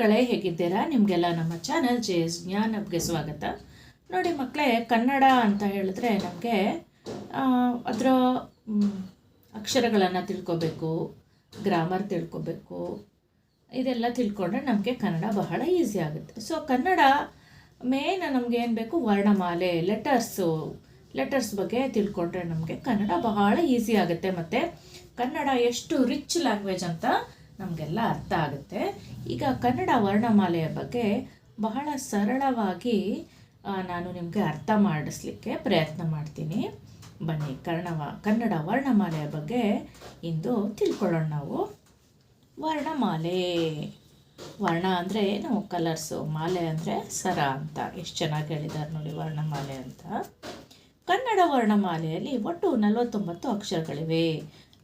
ಮಕ್ಕಳೇ, ಹೇಗಿದ್ದೀರಾ? ನಿಮಗೆಲ್ಲ ನಮ್ಮ ಚಾನಲ್ JS ಜ್ಞಾನ್ ಹಬ್ಗೆ ಸ್ವಾಗತ. ನೋಡಿ ಮಕ್ಕಳೇ, ಕನ್ನಡ ಅಂತ ಹೇಳಿದ್ರೆ ನಮಗೆ ಅದರ ಅಕ್ಷರಗಳನ್ನು ತಿಳ್ಕೊಬೇಕು, ಗ್ರಾಮರ್ ತಿಳ್ಕೊಬೇಕು. ಇದೆಲ್ಲ ತಿಳ್ಕೊಂಡ್ರೆ ನಮಗೆ ಕನ್ನಡ ಬಹಳ ಈಸಿ ಆಗುತ್ತೆ. ಸೊ ಕನ್ನಡ ಮೇನ್ ನಮಗೆ ಏನು ಬೇಕು, ವರ್ಣಮಾಲೆ, ಲೆಟರ್ಸ್ ಬಗ್ಗೆ ತಿಳ್ಕೊಂಡ್ರೆ ನಮಗೆ ಕನ್ನಡ ಬಹಳ ಈಸಿ ಆಗುತ್ತೆ. ಮತ್ತು ಕನ್ನಡ ಎಷ್ಟು ರಿಚ್ ಲ್ಯಾಂಗ್ವೇಜ್ ಅಂತ ನಮಗೆಲ್ಲ ಅರ್ಥ ಆಗುತ್ತೆ. ಈಗ ಕನ್ನಡ ವರ್ಣಮಾಲೆಯ ಬಗ್ಗೆ ಬಹಳ ಸರಳವಾಗಿ ನಾನು ನಿಮಗೆ ಅರ್ಥ ಮಾಡಿಸ್ಲಿಕ್ಕೆ ಪ್ರಯತ್ನ ಮಾಡ್ತೀನಿ. ಬನ್ನಿ, ಕನ್ನಡ ವರ್ಣಮಾಲೆಯ ಬಗ್ಗೆ ಇಂದು ತಿಳ್ಕೊಳ್ಳೋಣ. ನಾವು ವರ್ಣಮಾಲೆ, ವರ್ಣ ಅಂದರೆ ನಾವು ಕಲರ್ಸು, ಮಾಲೆ ಅಂದರೆ ಸರ ಅಂತ ಎಷ್ಟು ಚೆನ್ನಾಗಿ ಹೇಳಿದ್ದಾರೆ ನೋಡಿ, ವರ್ಣಮಾಲೆ ಅಂತ. ಕನ್ನಡ ವರ್ಣಮಾಲೆಯಲ್ಲಿ ಒಟ್ಟು 49 ಅಕ್ಷರಗಳಿವೆ.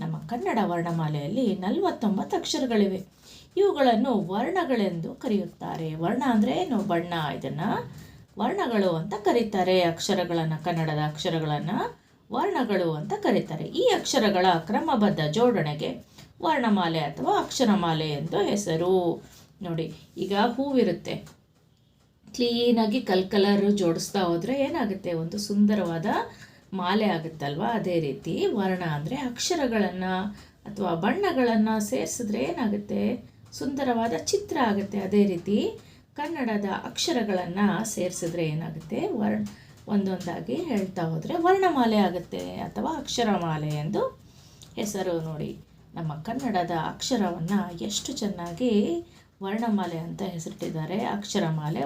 ನಮ್ಮ ಕನ್ನಡ ವರ್ಣಮಾಲೆಯಲ್ಲಿ 49 ಅಕ್ಷರಗಳಿವೆ. ಇವುಗಳನ್ನು ವರ್ಣಗಳೆಂದು ಕರೆಯುತ್ತಾರೆ. ವರ್ಣ ಅಂದರೆ ಏನು? ಬಣ್ಣ. ಇದನ್ನು ವರ್ಣಗಳು ಅಂತ ಕರೀತಾರೆ. ಅಕ್ಷರಗಳನ್ನು, ಕನ್ನಡದ ಅಕ್ಷರಗಳನ್ನು ವರ್ಣಗಳು ಅಂತ ಕರೀತಾರೆ. ಈ ಅಕ್ಷರಗಳ ಕ್ರಮಬದ್ಧ ಜೋಡಣೆಗೆ ವರ್ಣಮಾಲೆ ಅಥವಾ ಅಕ್ಷರಮಾಲೆ ಎಂದು ಹೆಸರು. ನೋಡಿ, ಈಗ ಹೂವಿರುತ್ತೆ, ಕ್ಲೀನಾಗಿ ಕಲರ್ ಜೋಡಿಸ್ತಾ ಹೋದರೆ ಏನಾಗುತ್ತೆ? ಒಂದು ಸುಂದರವಾದ ಮಾಲೆ ಆಗುತ್ತಲ್ವ. ಅದೇ ರೀತಿ ವರ್ಣ ಅಂದರೆ ಅಕ್ಷರಗಳನ್ನು ಅಥವಾ ಬಣ್ಣಗಳನ್ನು ಸೇರಿಸಿದ್ರೆ ಏನಾಗುತ್ತೆ? ಸುಂದರವಾದ ಚಿತ್ರ ಆಗುತ್ತೆ. ಅದೇ ರೀತಿ ಕನ್ನಡದ ಅಕ್ಷರಗಳನ್ನು ಸೇರಿಸಿದ್ರೆ ಏನಾಗುತ್ತೆ? ಒಂದೊಂದಾಗಿ ಹೇಳ್ತಾ ಹೋದರೆ ವರ್ಣಮಾಲೆ ಆಗುತ್ತೆ ಅಥವಾ ಅಕ್ಷರಮಾಲೆ ಎಂದು ಹೆಸರು. ನೋಡಿ, ನಮ್ಮ ಕನ್ನಡದ ಅಕ್ಷರವನ್ನು ಎಷ್ಟು ಚೆನ್ನಾಗಿ ವರ್ಣಮಾಲೆ ಅಂತ ಹೆಸರಿಟ್ಟಿದ್ದಾರೆ. ಅಕ್ಷರಮಾಲೆ.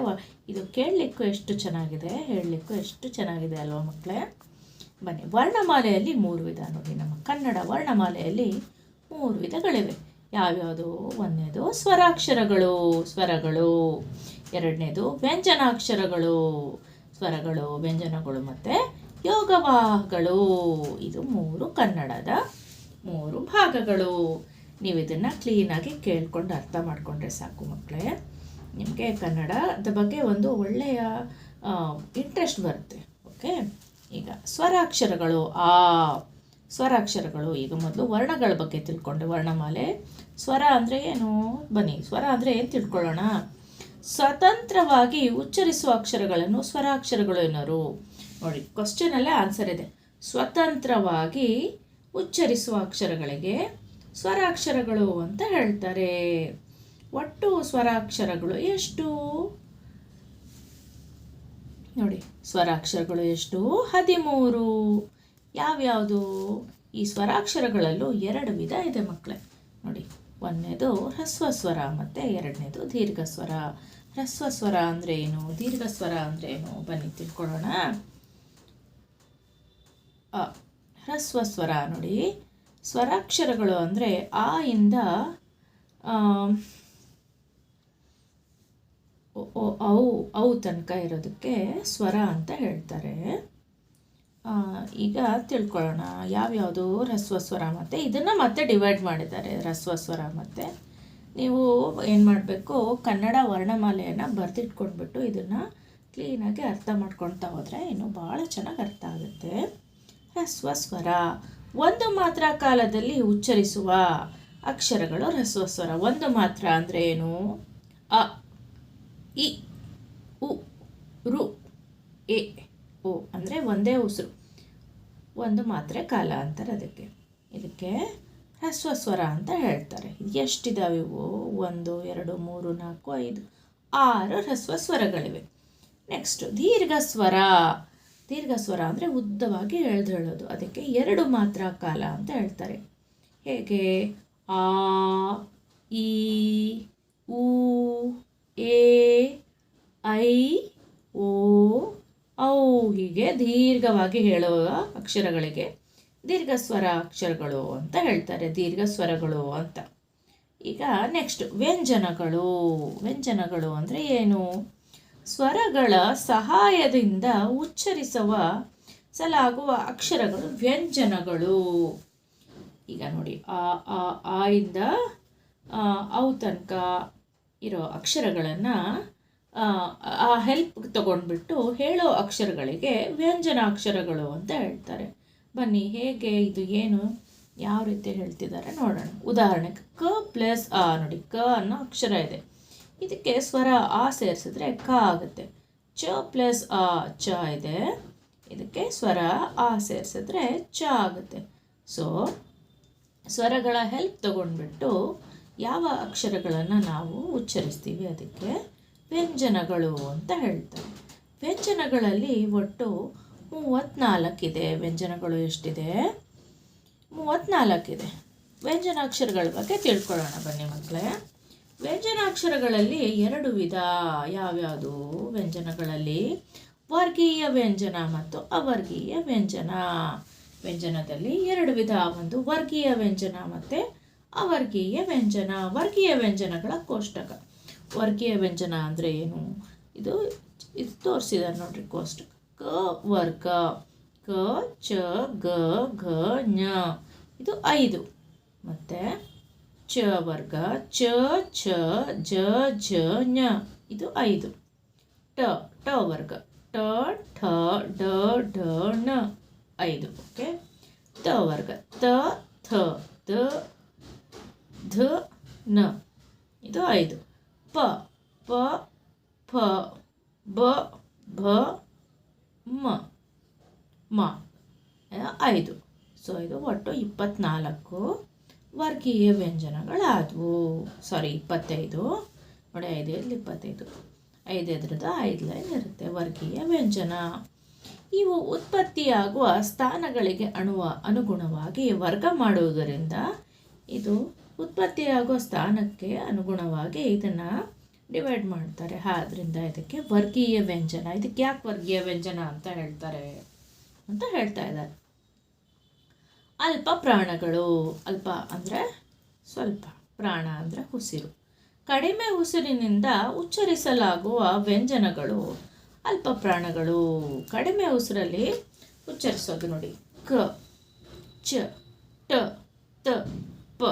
ಇದು ಕೇಳಲಿಕ್ಕೂ ಎಷ್ಟು ಚೆನ್ನಾಗಿದೆ, ಹೇಳಲಿಕ್ಕೂ ಎಷ್ಟು ಚೆನ್ನಾಗಿದೆ ಅಲ್ವಾ ಮಕ್ಕಳೇ? ಬನ್ನಿ, ವರ್ಣಮಾಲೆಯಲ್ಲಿ 3 ವಿಧ. ನೋಡಿ, ನಮ್ಮ ಕನ್ನಡ ವರ್ಣಮಾಲೆಯಲ್ಲಿ 3 ವಿಧಗಳಿವೆ. ಯಾವ್ಯಾವುದು? ಒಂದನೇದು ಸ್ವರಾಕ್ಷರಗಳು, ಸ್ವರಗಳು. ಎರಡನೇದು ವ್ಯಂಜನಾಕ್ಷರಗಳು, ಸ್ವರಗಳು, ವ್ಯಂಜನಗಳು, ಮತ್ತು ಯೋಗವಾಹಗಳು. ಇದು 3 ಕನ್ನಡದ 3 ಭಾಗಗಳು. ನೀವು ಇದನ್ನು ಕ್ಲೀನಾಗಿ ಕೇಳ್ಕೊಂಡು ಅರ್ಥ ಮಾಡಿಕೊಂಡ್ರೆ ಸಾಕು ಮಕ್ಕಳೇ. ನಿಮಗೆ ಕನ್ನಡದ ಬಗ್ಗೆ ಒಂದು ಒಳ್ಳೆಯ ಇಂಟ್ರೆಸ್ಟ್ ಬರುತ್ತೆ. ಓಕೆ, ಈಗ ಸ್ವರಾಕ್ಷರಗಳು. ಸ್ವರಾಕ್ಷರಗಳು. ಈಗ ಮೊದಲು ವರ್ಣಗಳ ಬಗ್ಗೆ ತಿಳ್ಕೊಂಡೆ. ವರ್ಣಮಾಲೆ, ಸ್ವರ ಅಂದರೆ ಏನು? ಬನ್ನಿ, ಸ್ವರ ಅಂದರೆ ಏನು ತಿಳ್ಕೊಳ್ಳೋಣ. ಸ್ವತಂತ್ರವಾಗಿ ಉಚ್ಚರಿಸುವ ಅಕ್ಷರಗಳನ್ನು ಸ್ವರಾಕ್ಷರಗಳು ಎನ್ನೋರು. ನೋಡಿ, ಕ್ವಶನಲ್ಲೇ ಆನ್ಸರ್ ಇದೆ. ಸ್ವತಂತ್ರವಾಗಿ ಉಚ್ಚರಿಸುವ ಅಕ್ಷರಗಳಿಗೆ ಸ್ವರಾಕ್ಷರಗಳು ಅಂತ ಹೇಳ್ತಾರೆ. ಒಟ್ಟು ಸ್ವರಾಕ್ಷರಗಳು ಎಷ್ಟು? ನೋಡಿ, ಸ್ವರಾಕ್ಷರಗಳು ಎಷ್ಟು? 13. ಯಾವ್ಯಾವುದು? ಈ ಸ್ವರಾಕ್ಷರಗಳಲ್ಲೂ 2 ವಿಧ ಇದೆ ಮಕ್ಕಳೇ. ನೋಡಿ, ಒಂದನೇದು ಹ್ರಸ್ವ ಸ್ವರ ಮತ್ತು ಎರಡನೇದು ದೀರ್ಘ ಸ್ವರ. ಹ್ರಸ್ವ ಸ್ವರ ಅಂದರೆ ಏನು? ದೀರ್ಘ ಸ್ವರ ಅಂದರೆ ಏನು? ಬನ್ನಿ ತಿಳ್ಕೊಳ್ಳೋಣ. ಹ್ರಸ್ವ ಸ್ವರ ನೋಡಿ, ಸ್ವರಾಕ್ಷರಗಳು ಅಂದರೆ ಆ ಇಂದ ಅವು ತನಕ ಇರೋದಕ್ಕೆ ಸ್ವರ ಅಂತ ಹೇಳ್ತಾರೆ. ಈಗ ತಿಳ್ಕೊಳ್ಳೋಣ ಯಾವ್ಯಾವುದು ಹ್ರಸ್ವ ಸ್ವರ. ಮತ್ತು ಇದನ್ನು ಮತ್ತೆ ಡಿವೈಡ್ ಮಾಡಿದ್ದಾರೆ, ಹ್ರಸ್ವ ಸ್ವರ. ಮತ್ತು ನೀವು ಏನು ಮಾಡಬೇಕು, ಕನ್ನಡ ವರ್ಣಮಾಲೆಯನ್ನು ಬರೆದಿಟ್ಕೊಂಡ್ಬಿಟ್ಟು ಇದನ್ನು ಕ್ಲೀನಾಗಿ ಅರ್ಥ ಮಾಡ್ಕೊಳ್ತಾ ಹೋದರೆ ಇನ್ನೂ ಭಾಳ ಚೆನ್ನಾಗಿ ಅರ್ಥ ಆಗುತ್ತೆ. ಹ್ರಸ್ವ ಸ್ವರ, ಒಂದು ಮಾತ್ರ ಕಾಲದಲ್ಲಿ ಉಚ್ಚರಿಸುವ ಅಕ್ಷರಗಳು ಹ್ರಸ್ವ ಸ್ವರ. ಒಂದು ಮಾತ್ರ ಅಂದರೆ ಏನು? ಅ, ಇ, ಉ, ರು, ಎ, ಓ ಅಂದರೆ ಒಂದೇ ಉಸಿರು, ಒಂದು ಮಾತ್ರೆ ಕಾಲ ಅಂತಾರೆ ಅದಕ್ಕೆ. ಇದಕ್ಕೆ ಹ್ರಸ್ವ ಸ್ವರ ಅಂತ ಹೇಳ್ತಾರೆ. ಎಷ್ಟಿದಾವೆ ಇವು? 1, 2, 3, 4, 5, 6 ಹ್ರಸ್ವ ಸ್ವರಗಳಿವೆ. ನೆಕ್ಸ್ಟ್ ದೀರ್ಘ ಸ್ವರ. ದೀರ್ಘ ಸ್ವರ ಅಂದರೆ ಉದ್ದವಾಗಿ ಹೇಳೋದು. ಅದಕ್ಕೆ 2 ಮಾತ್ರ ಕಾಲ ಅಂತ ಹೇಳ್ತಾರೆ. ಹೇಗೆ? ಆ, ಈ, ಉ, ಎ, ಐ, ಓ, ಔ ಹೀಗೆ ದೀರ್ಘವಾಗಿ ಹೇಳುವ ಅಕ್ಷರಗಳಿಗೆ ದೀರ್ಘ ಸ್ವರ ಅಕ್ಷರಗಳು ಅಂತ ಹೇಳ್ತಾರೆ, ದೀರ್ಘ ಸ್ವರಗಳು ಅಂತ. ಈಗ ನೆಕ್ಸ್ಟ್ ವ್ಯಂಜನಗಳು. ವ್ಯಂಜನಗಳು ಅಂದರೆ ಏನು? ಸ್ವರಗಳ ಸಹಾಯದಿಂದ ಉಚ್ಚರಿಸಲಾಗುವ ಅಕ್ಷರಗಳು ವ್ಯಂಜನಗಳು. ಈಗ ನೋಡಿ, ಆ ಇಂದ ಅವು ತನಕ ಇರೋ ಅಕ್ಷರಗಳನ್ನು ಆ ಹೆಲ್ಪ್ ತಗೊಂಡ್ಬಿಟ್ಟು ಹೇಳೋ ಅಕ್ಷರಗಳಿಗೆ ವ್ಯಂಜನಾಕ್ಷರಗಳು ಅಂತ ಹೇಳ್ತಾರೆ. ಬನ್ನಿ, ಹೇಗೆ ಇದು ಏನು ಯಾವ ರೀತಿ ಹೇಳ್ತಿದ್ದಾರೆ ನೋಡೋಣ. ಉದಾಹರಣೆಗೆ ಕ ಪ್ಲಸ್ ಆ. ನೋಡಿ, ಕ ಅನ್ನೋ ಅಕ್ಷರ ಇದೆ. ಇದಕ್ಕೆ ಸ್ವರ ಆ ಸೇರಿಸಿದ್ರೆ ಕ ಆಗುತ್ತೆ. ಚ ಪ್ಲಸ್ ಆ ಚ ಇದೆ, ಇದಕ್ಕೆ ಸ್ವರ ಆ ಸೇರಿಸಿದ್ರೆ ಚ ಆಗುತ್ತೆ. ಸೊ ಸ್ವರಗಳ ಹೆಲ್ಪ್ ತಗೊಂಡ್ಬಿಟ್ಟು ಯಾವ ಅಕ್ಷರಗಳನ್ನು ನಾವು ಉಚ್ಚರಿಸ್ತೀವಿ ಅದಕ್ಕೆ ವ್ಯಂಜನಗಳು ಅಂತ ಹೇಳ್ತಾರೆ. ವ್ಯಂಜನಗಳಲ್ಲಿ ಒಟ್ಟು 34 ಇದೆ. ವ್ಯಂಜನಗಳು ಎಷ್ಟಿದೆ? 34 ಇದೆ. ವ್ಯಂಜನಾಕ್ಷರಗಳ ಬಗ್ಗೆ ತಿಳ್ಕೊಳ್ಳೋಣ ಬನ್ನಿ ಮಕ್ಕಳೇ. ವ್ಯಂಜನಾಕ್ಷರಗಳಲ್ಲಿ 2 ವಿಧ. ಯಾವ್ಯಾವುದು ವ್ಯಂಜನಗಳಲ್ಲಿ? ವರ್ಗೀಯ ವ್ಯಂಜನ ಮತ್ತು ಅವರ್ಗೀಯ ವ್ಯಂಜನ. ವ್ಯಂಜನದಲ್ಲಿ 2 ವಿಧ, ಒಂದು ವರ್ಗೀಯ ವ್ಯಂಜನ ಮತ್ತು ಅವರ್ಗೀಯ ವ್ಯಂಜನ. ವರ್ಗೀಯ ವ್ಯಂಜನಗಳ ಕೋಷ್ಟಕ. ವರ್ಗೀಯ ವ್ಯಂಜನ ಅಂದರೆ ಏನು? ಇದು ತೋರಿಸಿದ್ದಾರೆ ನೋಡ್ರಿ ಕೋಷ್ಟಕ. ಕ ವರ್ಗ, ಕ ಚ ಗ ಘ ಞ ಇದು 5. ಮತ್ತು ಚ ವರ್ಗ, ಚ ಛ ಜ ಝ ಞ ಇದು 5. ಟ ವರ್ಗ, ಟ ಠ ಡ ಢ ಣ 5. ಓಕೆ. ತ ವರ್ಗ, ತ ಥ ದ ಧ ನ ಇದು 5. ಪ ಪ ಫ ಬ ಭ ಮ ಮ 5. ಸೊ ಇದು ಒಟ್ಟು 24 ವರ್ಗೀಯ ವ್ಯಂಜನಗಳಾದವು. 25 ನೋಡಿ, 5 25, 5 ಎದ್ರದ್ದು 5 ಲೈನ್ ಇರುತ್ತೆ ವರ್ಗೀಯ ವ್ಯಂಜನ. ಇವು ಉತ್ಪತ್ತಿಯಾಗುವ ಸ್ಥಾನಗಳಿಗೆ ಅನುಗುಣವಾಗಿ ವರ್ಗ ಮಾಡುವುದರಿಂದ, ಇದು ಉತ್ಪತ್ತಿಯಾಗುವ ಸ್ಥಾನಕ್ಕೆ ಅನುಗುಣವಾಗಿ ಇದನ್ನು ಡಿವೈಡ್ ಮಾಡ್ತಾರೆ. ಆದ್ದರಿಂದ ಇದಕ್ಕೆ ವರ್ಗೀಯ ವ್ಯಂಜನ. ಇದಕ್ಕೆ ಯಾಕೆ ವರ್ಗೀಯ ವ್ಯಂಜನ ಅಂತ ಹೇಳ್ತಾರೆ ಅಂತ ಹೇಳ್ತಾ ಇದ್ದಾರೆ. ಅಲ್ಪ ಪ್ರಾಣಗಳು. ಅಲ್ಪ ಅಂದರೆ ಸ್ವಲ್ಪ, ಪ್ರಾಣ ಅಂದರೆ ಉಸಿರು. ಕಡಿಮೆ ಉಸಿರಿನಿಂದ ಉಚ್ಚರಿಸಲಾಗುವ ವ್ಯಂಜನಗಳು ಅಲ್ಪ ಪ್ರಾಣಗಳು. ಕಡಿಮೆ ಉಸಿರಲ್ಲಿ ಉಚ್ಚರಿಸೋದು ನೋಡಿ. ಕ ಚ ಟ ತ ಪ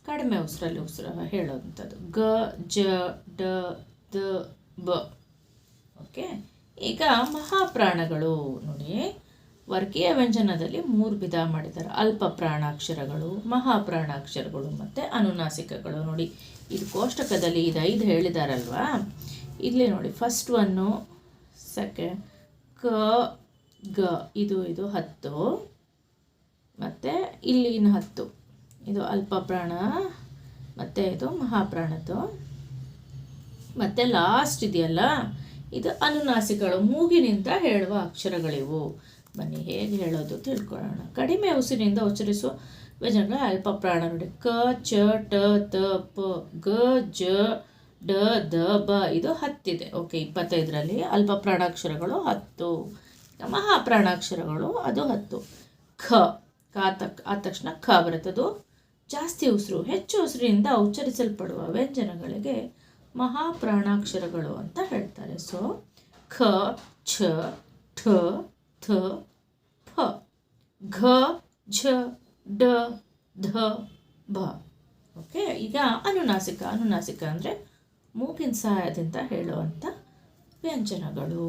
ಕಡಿಮೆ ಉಸಿರಲ್ಲಿ ಹೇಳೋವಂಥದ್ದು. ಗ ಜ ಡ ದ ಬ. ಓಕೆ. ಈಗ ಮಹಾಪ್ರಾಣಗಳು ನೋಡಿ. ವರ್ಗೀಯ ವ್ಯಂಜನದಲ್ಲಿ 3 ವಿಧ ಮಾಡಿದ್ದಾರೆ. ಅಲ್ಪ ಪ್ರಾಣಾಕ್ಷರಗಳು, ಮಹಾಪ್ರಾಣಾಕ್ಷರಗಳು ಮತ್ತು ಅನುನಾಸಿಕಗಳು. ನೋಡಿ, ಇದು ಕೋಷ್ಟಕದಲ್ಲಿ ಇದು 5 ಹೇಳಿದಾರಲ್ವಾ, ಇಲ್ಲಿ ನೋಡಿ ಫಸ್ಟ್ ಒನ್ನು, ಸೆಕೆಂಡ್ ಕ ಗ ಇದು 10, ಮತ್ತು ಇಲ್ಲಿ ಇನ್ನು 10 ಇದು ಅಲ್ಪ ಪ್ರಾಣ, ಮತ್ತು ಇದು ಮಹಾಪ್ರಾಣದ್ದು, ಮತ್ತು ಲಾಸ್ಟ್ ಇದೆಯಲ್ಲ ಇದು ಅನುನಾಸಿಕಗಳು, ಮೂಗಿನಿಂದ ಹೇಳುವ ಅಕ್ಷರಗಳಿವು. ಬನ್ನಿ ಹೇಗೆ ಹೇಳೋದು ತಿಳ್ಕೊಳ್ಳೋಣ. ಕಡಿಮೆ ಉಸಿರಿನಿಂದ ಉಚ್ಚರಿಸುವ ವ್ಯಂಜನಗಳು ಅಲ್ಪ ಪ್ರಾಣ ನೋಡಿ. ಕ ಚ ಟ ತ ಪ ಗ ಜ ಡ ದ ಬ ಇದು 10 ಇದೆ. ಓಕೆ. 25ರಲ್ಲಿ ಅಲ್ಪ ಪ್ರಾಣಾಕ್ಷರಗಳು 10, ಮಹಾಪ್ರಾಣಾಕ್ಷರಗಳು ಅದು 10. ಖ ಆದ ತಕ್ಷಣ ಖ ಬರುತ್ತದು. ಜಾಸ್ತಿ ಉಸಿರು, ಹೆಚ್ಚು ಉಸಿರಿನಿಂದ ಉಚ್ಚರಿಸಲ್ಪಡುವ ವ್ಯಂಜನಗಳಿಗೆ ಮಹಾಪ್ರಾಣಾಕ್ಷರಗಳು ಅಂತ ಹೇಳ್ತಾರೆ. ಸೊ ಖ ಛ ಠ ಥ ಫ ಘ ಝ ಡ ಧ ಬ. ಓಕೆ. ಈಗ ಅನುನಾಸಿಕ. ಅನುನಾಸಿಕ ಅಂದರೆ ಮೂಗಿನ ಸಹಾಯದಿಂದ ಹೇಳುವಂಥ ವ್ಯಂಜನಗಳು.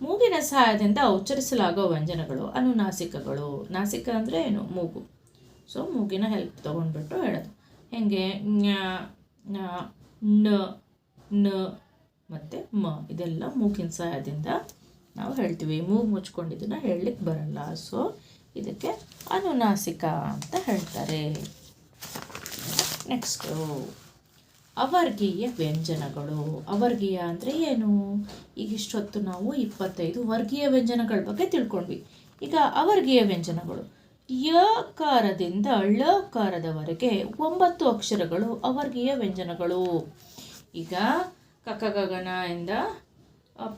ಮೂಗಿನ ಸಹಾಯದಿಂದ ಉಚ್ಚರಿಸಲಾಗುವ ವ್ಯಂಜನಗಳು ಅನುನಾಸಿಕಗಳು. ನಾಸಿಕ ಅಂದರೆ ಏನು? ಮೂಗು. ಸೊ ಮೂಗಿನ ಹೆಲ್ಪ್ ತೊಗೊಂಡ್ಬಿಟ್ಟು ಹೇಳೋದು. ಹೇಗೆ? ಞ ನ ನ ನ ಮತ್ತು ಮ ಇದೆಲ್ಲ ಮೂಗಿನ ಸಹಾಯದಿಂದ ನಾವು ಹೇಳ್ತೀವಿ. ಮೂಗು ಮುಚ್ಕೊಂಡಿದ್ದನ್ನು ಹೇಳಲಿಕ್ಕೆ ಬರಲ್ಲ. ಸೊ ಇದಕ್ಕೆ ಅನುನಾಸಿಕ ಅಂತ ಹೇಳ್ತಾರೆ. ನೆಕ್ಸ್ಟು ಅವರ್ಗೀಯ ವ್ಯಂಜನಗಳು. ಅವರ್ಗೀಯ ಅಂದರೆ ಏನು? ಈಗ ಇಷ್ಟೊತ್ತು ನಾವು 25 ವರ್ಗೀಯ ವ್ಯಂಜನಗಳ ಬಗ್ಗೆ ತಿಳ್ಕೊಂಡ್ವಿ. ಈಗ ಅವರ್ಗೀಯ ವ್ಯಂಜನಗಳು. ಯಕಾರದಿಂದ ಳಕಾರದವರೆಗೆ 9 ಅಕ್ಷರಗಳು ಅವರ್ಗೀಯ ವ್ಯಂಜನಗಳು. ಈಗ ಕಕ ಗಗನ ಇಂದ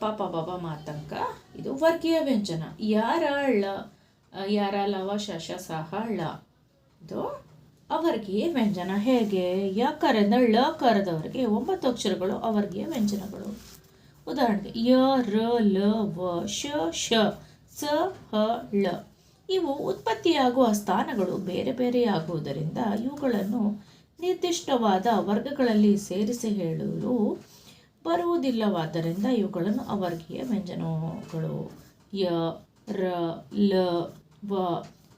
ಪಾಪ ಬಾಬ ಮಾತಂಕ ಇದು ವರ್ಗೀಯ ವ್ಯಂಜನ. ಯಾರ ಳ, ಯಾರ ಲವ ಶಶ ಸಹ ಳ ಇದು ಅವರ್ಗೀಯ ವ್ಯಂಜನ. ಹೇಗೆ? ಯಕಾರದಿಂದ ಳಕಾರದವರೆಗೆ 9 ಅಕ್ಷರಗಳು ಅವರ್ಗೀಯ ವ್ಯಂಜನಗಳು. ಉದಾಹರಣೆಗೆ ಯ ರ ಲ ವ ಶ ಶ ಸ ಹ ಳ. ಇವು ಉತ್ಪತ್ತಿಯಾಗುವ ಸ್ಥಾನಗಳು ಬೇರೆ ಬೇರೆಯಾಗುವುದರಿಂದ ಇವುಗಳನ್ನು ನಿರ್ದಿಷ್ಟವಾದ ವರ್ಗಗಳಲ್ಲಿ ಸೇರಿಸಿ ಹೇಳಲು ಬರುವುದಿಲ್ಲವಾದ್ದರಿಂದ ಇವುಗಳನ್ನು ಅವರ್ಗೀಯ ವ್ಯಂಜನಗಳು. ಯ ರ ಲ ವ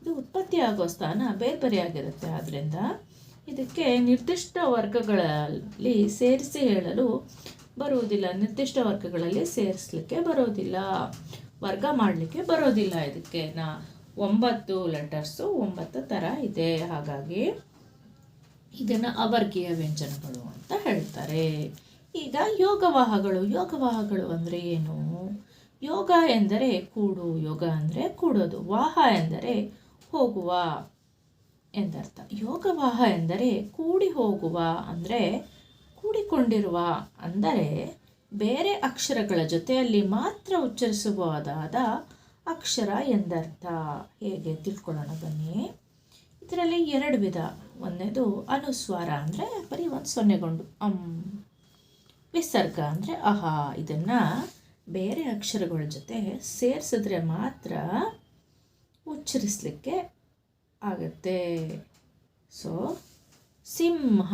ಇದು ಉತ್ಪತ್ತಿಯಾಗುವ ಸ್ಥಾನ ಬೇರೆ ಬೇರೆಯಾಗಿರುತ್ತೆ. ಆದ್ದರಿಂದ ಇದಕ್ಕೆ ನಿರ್ದಿಷ್ಟ ವರ್ಗಗಳಲ್ಲಿ ಸೇರಿಸಿ ಹೇಳಲು ಬರುವುದಿಲ್ಲ. ನಿರ್ದಿಷ್ಟ ವರ್ಗಗಳಲ್ಲಿ ಸೇರಿಸಲಿಕ್ಕೆ ಬರೋದಿಲ್ಲ, ವರ್ಗ ಮಾಡಲಿಕ್ಕೆ ಬರೋದಿಲ್ಲ. ಇದಕ್ಕೆ 9 ಲೆಟರ್ಸು 9 ಥರ ಇದೆ. ಹಾಗಾಗಿ ಇದನ್ನು ಅವರ್ಗೀಯ ವ್ಯಂಜನಗಳು ಅಂತ ಹೇಳ್ತಾರೆ. ಈಗ ಯೋಗವಾಹಗಳು ಅಂದರೆ ಏನು? ಯೋಗ ಎಂದರೆ ಕೂಡು, ಯೋಗ ಅಂದರೆ ಕೂಡೋದು, ವಾಹ ಎಂದರೆ ಹೋಗುವ ಎಂದರ್ಥ. ಯೋಗವಾಹ ಎಂದರೆ ಕೂಡಿ ಹೋಗುವ, ಅಂದರೆ ಕೂಡಿಕೊಂಡಿರುವ, ಅಂದರೆ ಬೇರೆ ಅಕ್ಷರಗಳ ಜೊತೆಯಲ್ಲಿ ಮಾತ್ರ ಉಚ್ಚರಿಸಬಹುದಾದ ಅಕ್ಷರ ಎಂದರ್ಥ. ಹೇಗೆ ತಿಳ್ಕೊಳ್ಳೋಣ ಬನ್ನಿ. ಇದರಲ್ಲಿ 2 ವಿಧ. ಒಂದನೇದು ಅನುಸ್ವಾರ, ಅಂದರೆ ಬರೀ ಒಂದು ಸೊನ್ನೆಗೊಂಡು ವಿಸರ್ಗ ಅಂದರೆ ಅಹ. ಇದನ್ನು ಬೇರೆ ಅಕ್ಷರಗಳ ಜೊತೆ ಸೇರಿಸಿದ್ರೆ ಮಾತ್ರ ಉಚ್ಚರಿಸಲಿಕ್ಕೆ ಆಗುತ್ತೆ. ಸೊ ಸಿಂಹ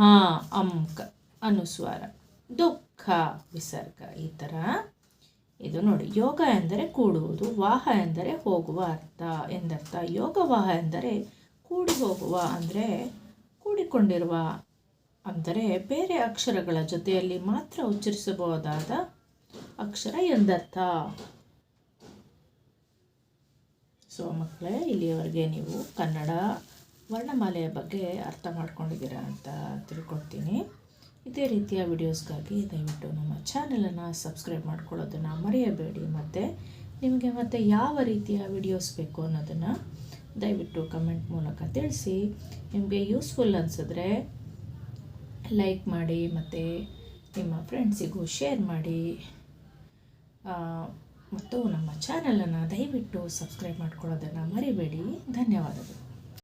ಅಂಕ ಅನುಸ್ವಾರ, ದುಃಖ ವಿಸರ್ಗ. ಈ ಥರ ಇದು ನೋಡಿ. ಯೋಗ ಎಂದರೆ ಕೂಡುವುದು, ವಾಹ ಎಂದರೆ ಹೋಗುವ ಅರ್ಥ ಎಂದರ್ಥ. ಯೋಗವಾಹ ಎಂದರೆ ಕೂಡಿ ಹೋಗುವ, ಅಂದರೆ ಕೂಡಿಕೊಂಡಿರುವ, ಅಂದರೆ ಬೇರೆ ಅಕ್ಷರಗಳ ಜೊತೆಯಲ್ಲಿ ಮಾತ್ರ ಉಚ್ಚರಿಸಬಹುದಾದ ಅಕ್ಷರ ಎಂದರ್ಥ. ಸೊ ಮಕ್ಕಳೇ, ಇಲ್ಲಿಯವರೆಗೆ ನೀವು ಕನ್ನಡ ವರ್ಣಮಾಲೆಯ ಬಗ್ಗೆ ಅರ್ಥ ಮಾಡ್ಕೊಂಡಿದ್ದೀರಾ ಅಂತ ತಿಳ್ಕೊಳ್ತೀನಿ. ಇದೇ ರೀತಿಯ ವಿಡಿಯೋಸ್ಗಾಗಿ ದಯವಿಟ್ಟು ನಮ್ಮ ಚಾನಲನ್ನು ಸಬ್ಸ್ಕ್ರೈಬ್ ಮಾಡ್ಕೊಳ್ಳೋದನ್ನು ಮರೆಯಬೇಡಿ. ಮತ್ತು ನಿಮಗೆ ಮತ್ತೆ ಯಾವ ರೀತಿಯ ವಿಡಿಯೋಸ್ ಬೇಕು ಅನ್ನೋದನ್ನು ದಯವಿಟ್ಟು ಕಮೆಂಟ್ ಮೂಲಕ ತಿಳಿಸಿ. ನಿಮಗೆ ಯೂಸ್ಫುಲ್ ಅನಿಸಿದ್ರೆ ಲೈಕ್ ಮಾಡಿ ಮತ್ತು ನಿಮ್ಮ ಫ್ರೆಂಡ್ಸಿಗೂ ಶೇರ್ ಮಾಡಿ. ಮತ್ತು ನಮ್ಮ ಚಾನಲನ್ನು ದಯವಿಟ್ಟು ಸಬ್ಸ್ಕ್ರೈಬ್ ಮಾಡ್ಕೊಳ್ಳೋದನ್ನು ಮರಿಬೇಡಿ. ಧನ್ಯವಾದಗಳು.